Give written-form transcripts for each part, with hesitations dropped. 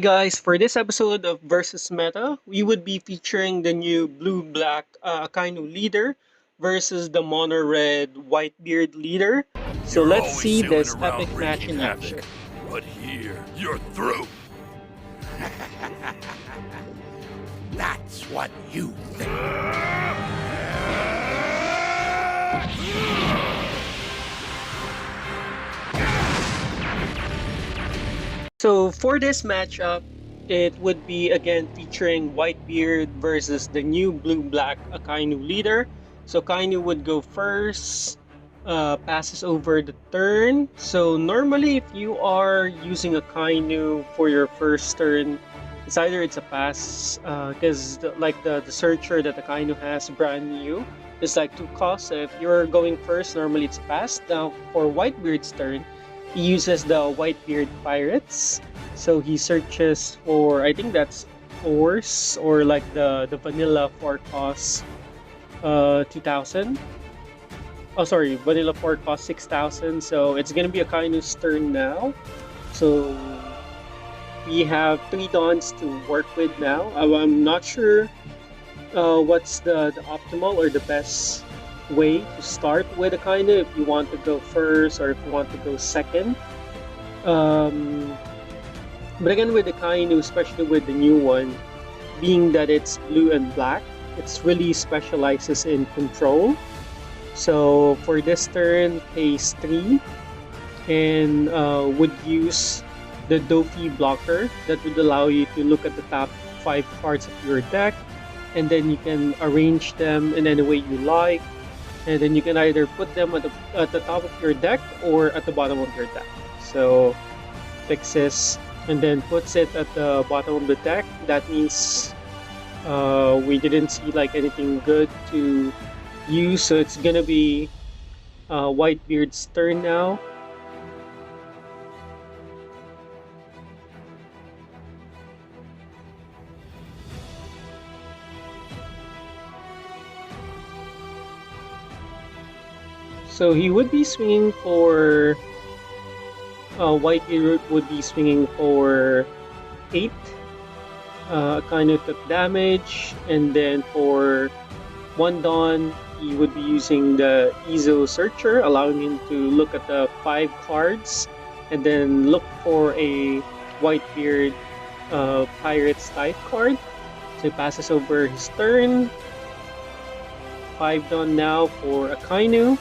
guys, for this episode of Versus Meta, we would be featuring the new blue-black Akainu leader versus the mono-red Whitebeard leader. So You're let's always see sailing this around epic match wreaking in havoc, action. but here you're through. That's what you think. So for this matchup, it would be again featuring Whitebeard versus the new blue-black Akainu leader. So Akainu would go first, passes over the turn. So normally if you are using Akainu for your first turn, it's either it's a pass, because the searcher that Akainu has brand new is like 2 costs. So if you're going first, normally it's a pass. Now for Whitebeard's turn, he uses the Whitebeard Pirates. So he searches for, I think that's Force or like the vanilla 4 cost 2000. Oh sorry, vanilla 4 cost 6000. So it's gonna be Akainu's turn now. So we have 3 dons to work with now. I'm not sure what's the optimal or the best way to start with Akainu, if you want to go first or if you want to go second. But again, with Akainu, especially with the new one, being that it's blue and black, it's really specializes in control. So for this turn, pays 3 and would use the Dofi blocker that would allow you to look at the top 5 cards of your deck, and then you can arrange them in any way you like. And then you can either put them at the top of your deck or at the bottom of your deck. So fixes and then puts it at the bottom of the deck. That means we didn't see like anything good to use, so it's gonna be Whitebeard's turn now. So he would be swinging for Whitebeard would be swinging for 8. Kind of took damage, and then for 1 Dawn, he would be using the Izo Searcher, allowing him to look at the 5 cards and then look for a Whitebeard Pirates type card. So he passes over his turn. 5 Dawn now for Akainu.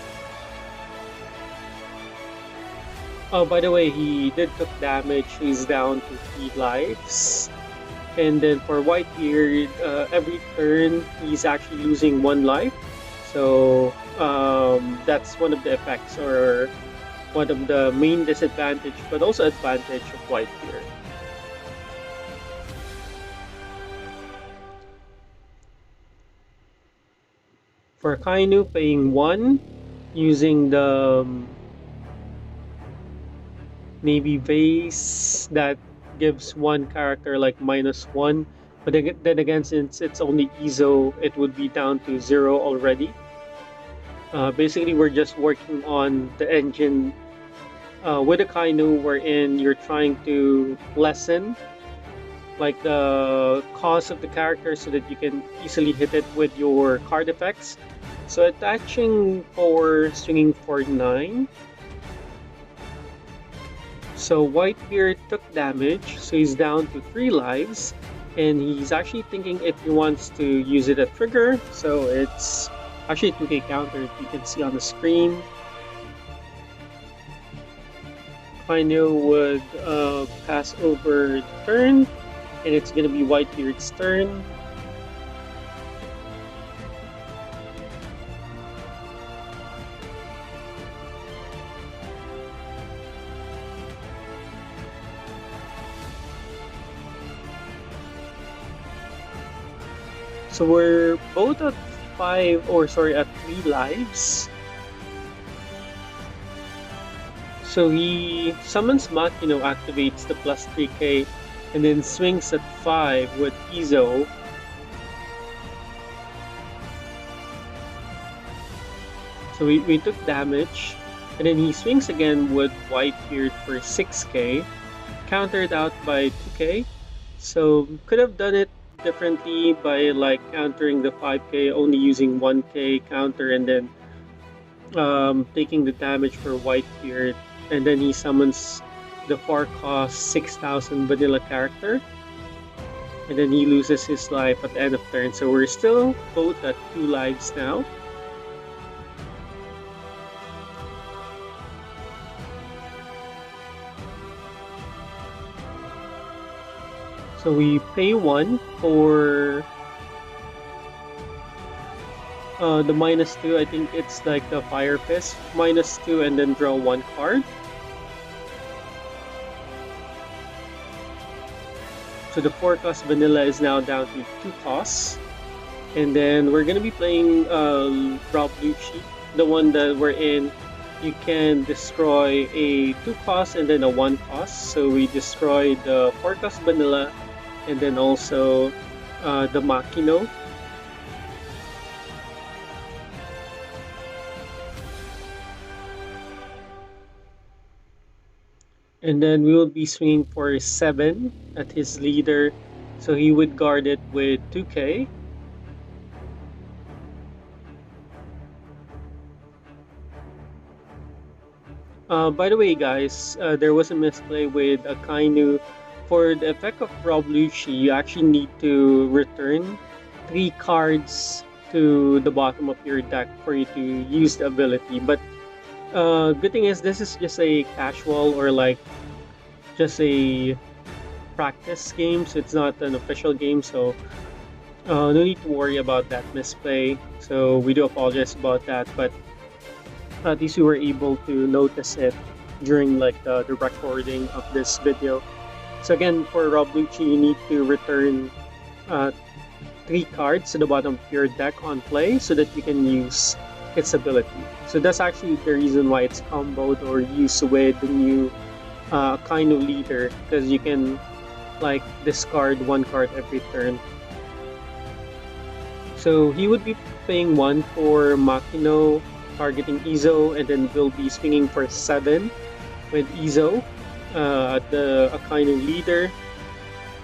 Oh, by the way, he did took damage. He's down to 3 lives. And then for Whitebeard, every turn he's actually losing 1 life. So that's one of the effects or one of the main disadvantage, but also advantage of Whitebeard. For Akainu, paying 1, using the maybe vase that gives 1 character like -1, but then again, since it's only Izo, it would be down to 0 already. Basically, we're just working on the engine with Akainu, wherein you're trying to lessen like the cost of the character so that you can easily hit it with your card effects. So attaching for swinging for 9. So Whitebeard took damage, so he's down to 3 lives, and he's actually thinking if he wants to use it at trigger. So it's actually a 2k counter, if you can see on the screen. Akainu would pass over the turn, and it's gonna be Whitebeard's turn. So we're both at 3 lives. So he summons Makino, activates the plus 3k, and then swings at 5 with Izo. So we took damage, and then he swings again with Whitebeard for 6k, countered out by 2k. So could have done it differently by like countering the 5k, only using 1k counter, and then taking the damage for Whitebeard, and then he summons the 4 cost 6000 vanilla character, and then he loses his life at the end of turn. So we're still both at 2 lives now. So we pay 1 for the -2. I think it's like the Fire Fist, -2, and then draw 1 card. So the 4 cost vanilla is now down to 2 costs. And then we're gonna be playing Rob Lucci, the one that we're in. You can destroy a 2 cost and then a 1 cost. So we destroy the 4 cost vanilla and then also the Makino. And then we will be swinging for 7 at his leader. So he would guard it with 2k. By the way, guys, there was a misplay with Akainu. For the effect of Rob Lucci, you actually need to return 3 cards to the bottom of your deck for you to use the ability. But good thing is this is just a casual or like just a practice game, so it's not an official game. So no need to worry about that misplay. So we do apologize about that, but at least we were able to notice it during like the recording of this video. So again, for Rob Lucci, you need to return 3 cards to the bottom of your deck on play so that you can use its ability. So that's actually the reason why it's comboed or used with the new Akainu leader, because you can like discard 1 card every turn. So he would be paying 1 for Makino, targeting Izo, and then we'll be swinging for 7 with Izo, the Akainu leader.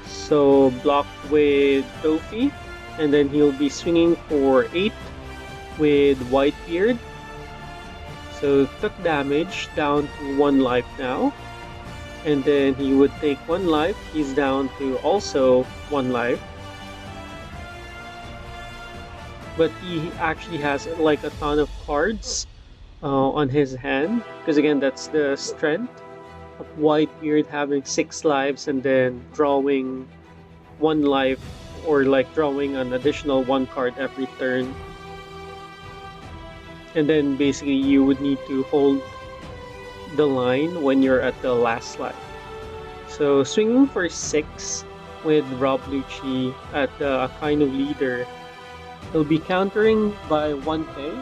So block with Dofi, and then he'll be swinging for 8 with Whitebeard. So took damage, down to 1 life now. And then he would take 1 life, he's down to also 1 life. But he actually has like a ton of cards on his hand, because again, that's the strength of Whitebeard, having 6 lives and then drawing 1 life, or like drawing an additional 1 card every turn. And then basically you would need to hold the line when you're at the last life. So swinging for 6 with Rob Lucci at the Akainu leader, he'll be countering by 1k.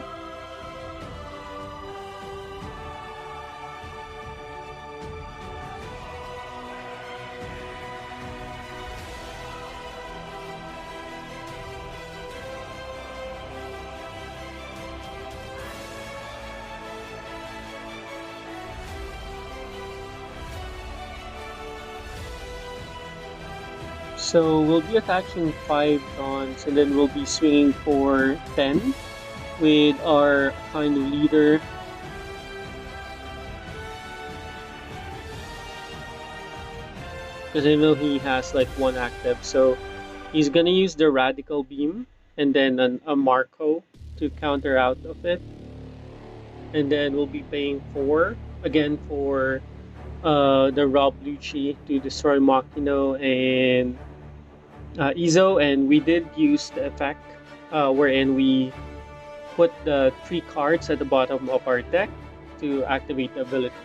So we'll be attaching 5 dawns, and then we'll be swinging for 10 with our Akainu leader. Because I know he has like 1 active, so he's gonna use the Radical Beam and then a Marco to counter out of it. And then we'll be paying 4 again for the Rob Lucci to destroy Makino and Izo, and we did use the effect wherein we put the 3 cards at the bottom of our deck to activate the ability.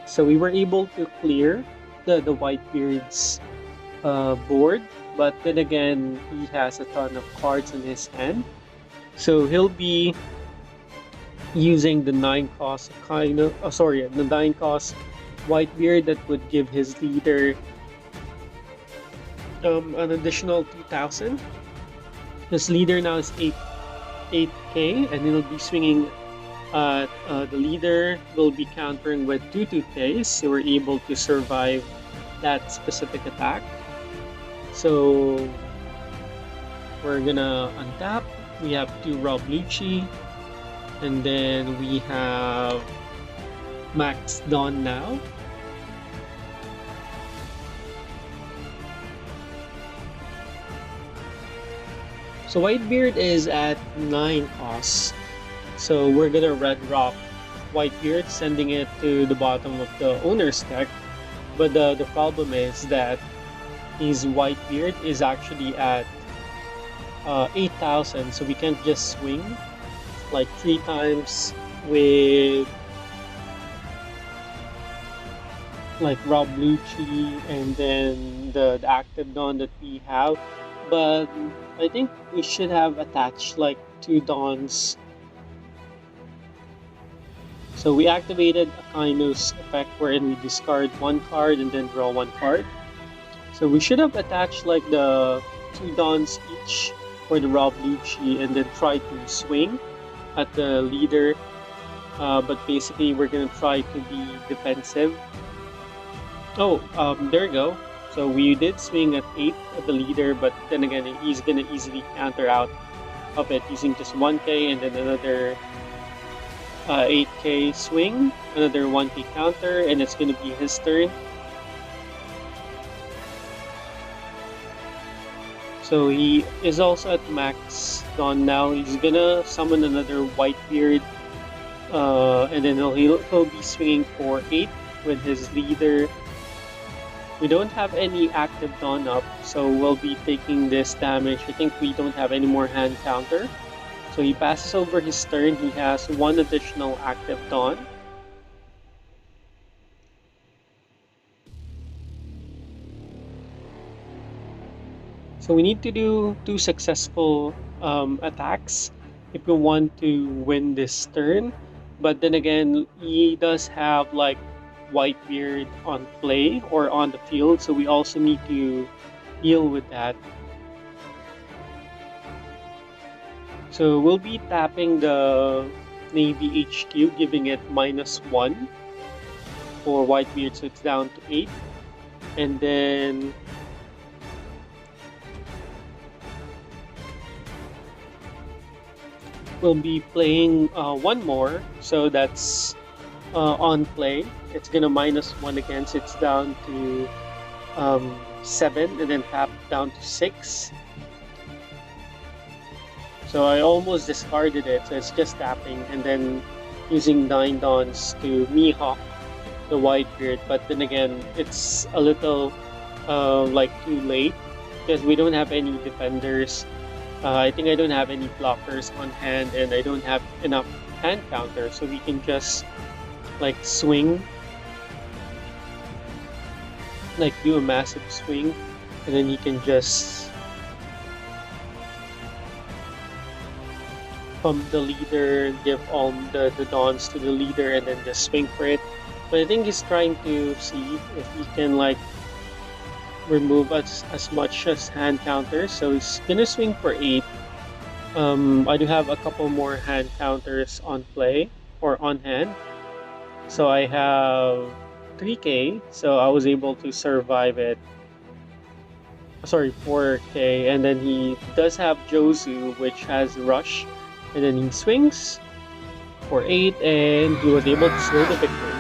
So we were able to clear the Whitebeard's board, but then again, he has a ton of cards in his hand. So he'll be using the 9 cost the 9 cost Whitebeard that would give his leader an additional 2,000. His leader now is 8k, and he'll be swinging the leader will be countering with 2 2ks, so we're able to survive that specific attack. So we're gonna untap. We have 2 Rob Lucci, and then we have Max Dawn now. So Whitebeard is at 9 costs. So we're gonna red rock Whitebeard, sending it to the bottom of the owner's deck. But the problem is that his Whitebeard is actually at 8,000, so we can't just swing like 3 times with like Rob Lucci and then the active Dawn that we have. But I think we should have attached like 2 Dawns. So we activated Akainu's effect wherein we discard 1 card and then draw 1 card. So we should have attached like the 2 Dawns each for the Rob Lucci and then try to swing at the leader. But basically we're gonna try to be defensive. Oh, there you go. So we did swing at 8 at the leader, but then again he's gonna easily counter out of it using just 1k and then another 8k swing, another 1k counter, and it's gonna be his turn. So he is also at max Dawn now. He's gonna summon another Whitebeard, and then he'll be swinging for 8 with his leader. We don't have any active Dawn up, so we'll be taking this damage. I think we don't have any more hand counter. So he passes over his turn. He has 1 additional active Dawn. So we need to do 2 successful attacks if we want to win this turn. But then again, he does have like Whitebeard on play or on the field, so we also need to deal with that. So we'll be tapping the Navy HQ, giving it -1 for Whitebeard, so it's down to 8. And then we'll be playing 1 more, so that's on play. It's gonna -1 again, so it's down to 7, and then tap down to 6. So I almost discarded it, so it's just tapping and then using 9 Dawns to Mihawk the Whitebeard. But then again, it's a little like too late because we don't have any defenders. I think I don't have any blockers on hand, and I don't have enough hand counter, so we can just like swing, like do a massive swing, and then you can just pump the leader, give all the Dawns to the leader, and then just swing for it. But I think he's trying to see if he can like remove as much as hand counters, so he's gonna swing for 8. I do have a couple more hand counters on play or on hand, so I have 3k, so I was able to survive it. Sorry, 4k, and then he does have Jozu, which has rush, and then he swings for 8, and he was able to seal the victory.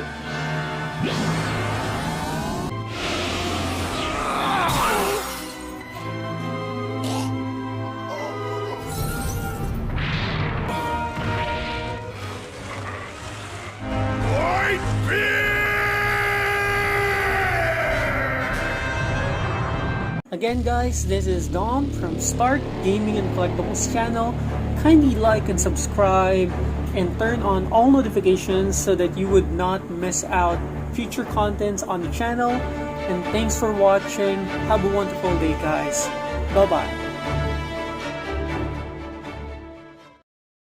Again guys, this is Dom from Start Gaming and Collectibles channel. Kindly like and subscribe and turn on all notifications so that you would not miss out future contents on the channel. And thanks for watching. Have a wonderful day guys. Bye bye.